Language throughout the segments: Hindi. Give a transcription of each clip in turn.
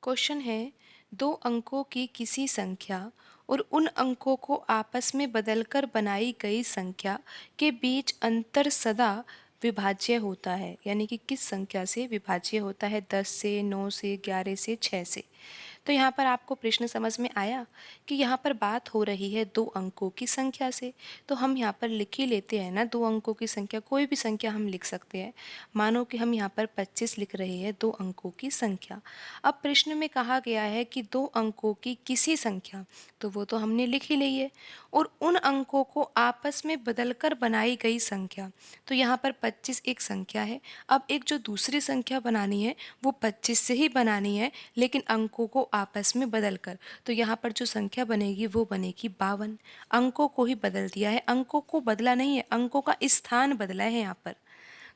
क्वेश्चन है, दो अंकों की किसी संख्या और उन अंकों को आपस में बदलकर बनाई गई संख्या के बीच अंतर सदा विभाज्य होता है। यानी कि किस संख्या से विभाज्य होता है? 10 से, 9 से, 11 से, 6 से। तो यहाँ पर आपको प्रश्न समझ में आया कि यहाँ पर बात हो रही है दो अंकों की संख्या से। तो हम यहाँ पर लिख ही लेते हैं ना, दो अंकों की संख्या, कोई भी संख्या हम लिख सकते हैं। मानो कि हम यहाँ पर 25 लिख रहे हैं, दो अंकों की संख्या। अब प्रश्न में कहा गया है कि दो अंकों की किसी संख्या, तो वो तो हमने लिख ही ली है। और उन अंकों को आपस में बदलकर बनाई गई संख्या, तो यहाँ पर 25 एक संख्या है। अब एक जो दूसरी संख्या बनानी है वो 25 से ही बनानी है, लेकिन अंकों को आपस में बदलकर। तो यहाँ पर जो संख्या बनेगी वो बनेगी 52। अंकों को ही बदल दिया है, अंकों को बदला नहीं है, अंकों का स्थान बदला है यहाँ पर।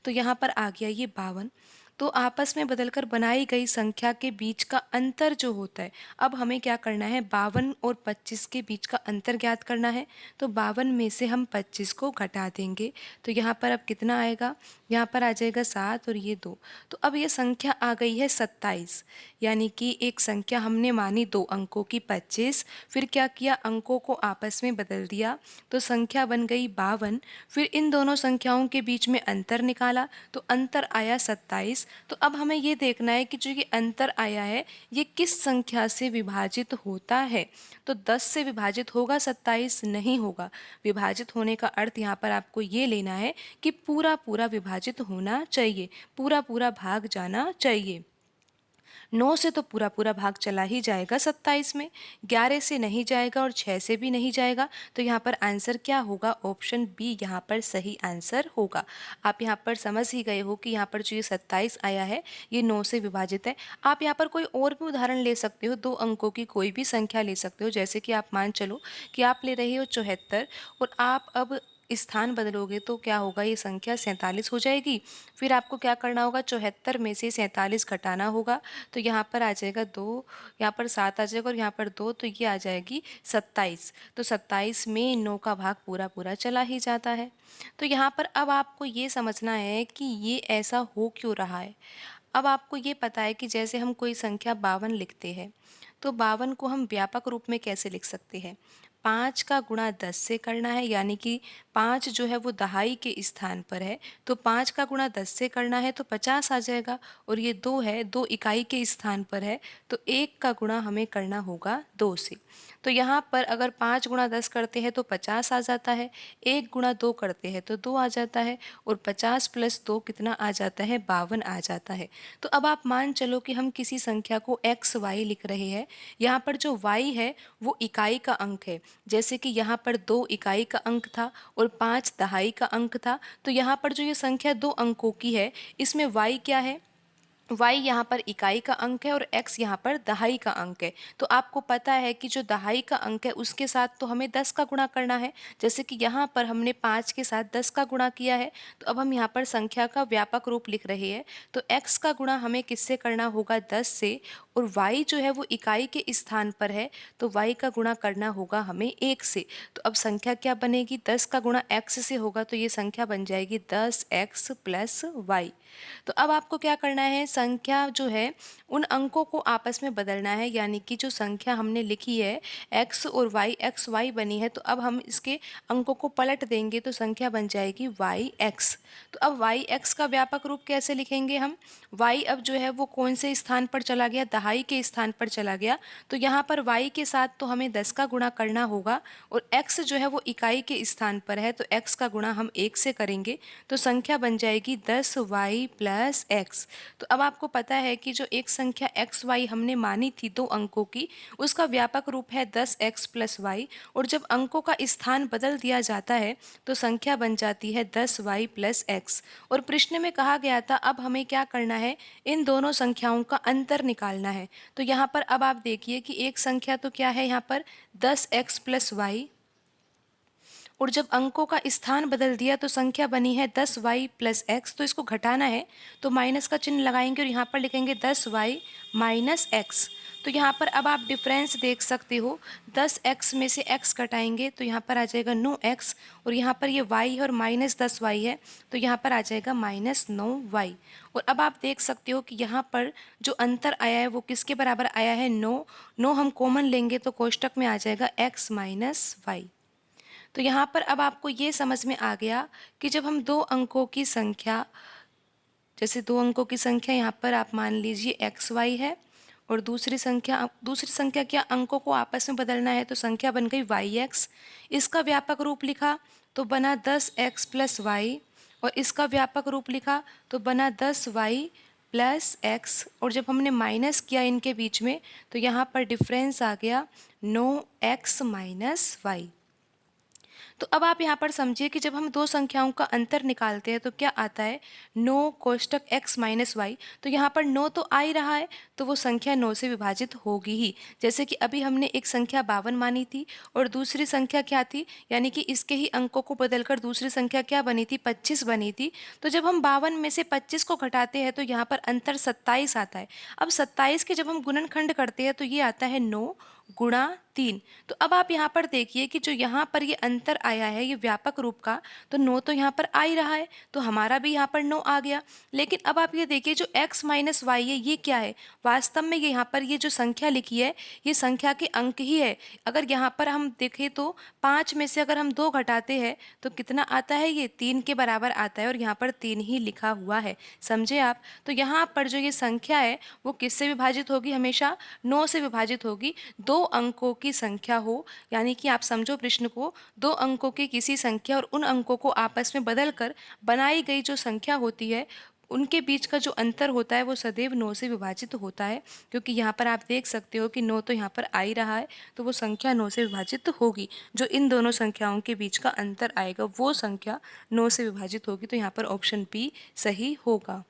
तो यहाँ पर आ गया ये 52। तो आपस में बदलकर बनाई गई संख्या के बीच का अंतर जो होता है, अब हमें क्या करना है, 52 और 25 के बीच का अंतर ज्ञात करना है। तो 52 में से हम 25 को घटा देंगे, तो यहाँ पर अब कितना आएगा, यहाँ पर आ जाएगा 7 और ये 2। तो अब ये संख्या आ गई है 27। यानी कि एक संख्या हमने मानी दो अंकों की 25, फिर क्या किया, अंकों को आपस में बदल दिया, तो संख्या बन गई 52। फिर इन दोनों संख्याओं के बीच में अंतर निकाला, तो अंतर आया 27। तो अब हमें ये देखना है कि जो ये अंतर आया है ये किस संख्या से विभाजित होता है। तो 10 से विभाजित होगा, 27 नहीं होगा। विभाजित होने का अर्थ यहाँ पर आपको ये लेना है कि पूरा पूरा विभाजित होना चाहिए, पूरा पूरा भाग जाना चाहिए। 9 से तो पूरा पूरा भाग चला ही जाएगा 27 में, 11 से नहीं जाएगा और 6 से भी नहीं जाएगा। तो यहाँ पर आंसर क्या होगा, ऑप्शन बी यहाँ पर सही आंसर होगा। आप यहाँ पर समझ ही गए हो कि यहाँ पर जो ये 27 आया है ये 9 से विभाजित है। आप यहाँ पर कोई और भी उदाहरण ले सकते हो, दो अंकों की कोई भी संख्या ले सकते हो। जैसे कि आप मान चलो कि आप ले रहे हो 74 और आप अब स्थान बदलोगे तो क्या होगा, ये संख्या 47 हो जाएगी। फिर आपको क्या करना होगा, 74 में से 47 घटाना होगा। तो यहाँ पर आ जाएगा 2, यहाँ पर 7 आ जाएगा और यहाँ पर 2, तो ये आ जाएगी 27। तो 27 में 9 का भाग पूरा पूरा चला ही जाता है। तो यहाँ पर अब आपको ये समझना है कि ये ऐसा हो क्यों रहा है। अब आपको ये पता है कि जैसे हम कोई संख्या 52 लिखते हैं, तो 52 को हम व्यापक रूप में कैसे लिख सकते हैं, 5 का गुणा 10 से करना है। यानी कि 5 जो है वो दहाई के स्थान पर है, तो 5 का गुणा 10 से करना है तो 50 आ जाएगा। और ये 2 है, 2 इकाई के स्थान पर है, तो 1 का गुणा हमें करना होगा 2 से। तो यहाँ पर अगर 5 गुणा 10 करते हैं तो 50 आ जाता है, 1 गुणा 2 करते हैं तो 2 आ जाता है, और 50 प्लस 2 कितना आ जाता है, 52 आ जाता है। तो अब आप मान चलो कि हम किसी संख्या को एक्स वाई लिख रहे हैं। यहाँ पर जो वाई है वो इकाई का अंक है। जैसे कि यहाँ पर 2 इकाई का अंक था और 5 दहाई का अंक था, तो यहाँ पर जो ये संख्या दो अंकों की है, इसमें वाई क्या है, y यहाँ पर इकाई का अंक है और x यहाँ पर दहाई का अंक है। तो आपको पता है कि जो दहाई का अंक है उसके साथ तो हमें 10 का गुणा करना है। जैसे कि यहाँ पर हमने 5 के साथ 10 का गुणा किया है, तो अब हम यहाँ पर संख्या का व्यापक रूप लिख रहे हैं। तो x का गुणा हमें किससे करना होगा, 10 से, और y जो है वो इकाई के स्थान पर है, तो y का गुणा करना होगा हमें 1 से। तो अब संख्या क्या बनेगी, 10 का गुणा x से होगा, तो ये संख्या बन जाएगी 10x प्लस वाई। तो अब आपको क्या करना है, संख्या जो है उन अंकों को आपस में बदलना है। यानी कि जो संख्या हमने लिखी है x और y, एक्स वाई बनी है, तो अब हम इसके अंकों को पलट देंगे तो संख्या बन जाएगी yx। तो अब yx का व्यापक रूप कैसे लिखेंगे हम, y अब जो है वो कौन से स्थान पर चला गया, दहाई के स्थान पर चला गया, तो यहाँ पर y के साथ तो हमें 10 का गुणा करना होगा, और x जो है वो इकाई के स्थान पर है, तो x का गुणा हम 1 से करेंगे, तो संख्या बन जाएगी 10y प्लस x। तो अब आपको पता है कि जो एक संख्या एक्स वाई हमने मानी थी दो अंकों की, उसका व्यापक रूप है 10x प्लस वाई, और जब अंकों का स्थान बदल दिया जाता है तो संख्या बन जाती है 10y प्लस एक्स। और प्रश्न में कहा गया था अब हमें क्या करना है, इन दोनों संख्याओं का अंतर निकालना है। तो यहाँ पर अब आप देखिए कि एक संख्या तो क्या है यहाँ पर 10x प्लस वाई, और जब अंकों का स्थान बदल दिया तो संख्या बनी है 10y प्लस एक्स। तो इसको घटाना है तो माइनस का चिन्ह लगाएंगे और यहाँ पर लिखेंगे 10y माइनस एक्स। तो यहाँ पर अब आप डिफरेंस देख सकते हो, 10x में से x घटाएंगे तो यहाँ पर आ जाएगा 9x, और यहाँ पर ये y है और माइनस 10y है तो यहाँ पर आ जाएगा माइनस 9y। और अब आप देख सकते हो कि यहाँ पर जो अंतर आया है वो किसके बराबर आया है, 9 हम कॉमन लेंगे तो कोष्टक में आ जाएगा x माइनस वाई। तो यहाँ पर अब आपको ये समझ में आ गया कि जब हम दो अंकों की संख्या, जैसे दो अंकों की संख्या यहाँ पर आप मान लीजिए एक्स वाई है, और दूसरी संख्या क्या, अंकों को आपस में बदलना है तो संख्या बन गई वाई एक्स। इसका व्यापक रूप लिखा तो बना 10x प्लस वाई, और इसका व्यापक रूप लिखा तो बना 10y प्लस एक्स। और जब हमने माइनस किया इनके बीच में तो यहाँ पर डिफरेंस आ गया 9x माइनस वाई। तो अब आप यहाँ पर समझिए कि जब हम दो संख्याओं का अंतर निकालते हैं तो क्या आता है, 9 कोष्टक x माइनस वाई। तो यहाँ पर 9 तो आ ही रहा है तो वो संख्या 9 से विभाजित होगी ही। जैसे कि अभी हमने एक संख्या 52 मानी थी और दूसरी संख्या क्या थी, यानी कि इसके ही अंकों को बदलकर दूसरी संख्या क्या बनी थी, 25 बनी थी। तो जब हम 52 में से 25 को घटाते हैं तो यहाँ पर अंतर 27 आता है। अब 27 के जब हम गुणनखंड करते हैं तो ये आता है 9 गुणा 3। तो अब आप यहाँ पर देखिए कि जो यहाँ पर ये अंतर आया है ये व्यापक रूप का, तो 9 तो यहाँ पर आ ही रहा है तो हमारा भी यहाँ पर 9 आ गया। लेकिन अब आप ये देखिए जो x माइनस वाई है ये क्या है, वास्तव में ये यहाँ पर ये जो संख्या लिखी है ये संख्या के अंक ही है। अगर यहाँ पर हम देखें तो 5 में से अगर हम 2 घटाते हैं तो कितना आता है, ये 3 के बराबर आता है, और यहाँ पर 3 ही लिखा हुआ है। समझे आप। तो यहाँ पर जो ये संख्या है वो किससे विभाजित होगी, हमेशा 9 से विभाजित होगी। दो अंकों की संख्या हो, यानी कि आप समझो प्रश्न को, दो अंकों की किसी संख्या और उन अंकों को आपस में बदलकर बनाई गई जो संख्या होती है उनके बीच का जो अंतर होता है वो सदैव 9 से विभाजित होता है। क्योंकि यहाँ पर आप देख सकते हो कि 9 तो यहाँ पर आ ही रहा है तो वो संख्या 9 से विभाजित होगी। जो इन दोनों संख्याओं के बीच का अंतर आएगा वो संख्या 9 से विभाजित होगी। तो यहाँ पर ऑप्शन बी सही होगा।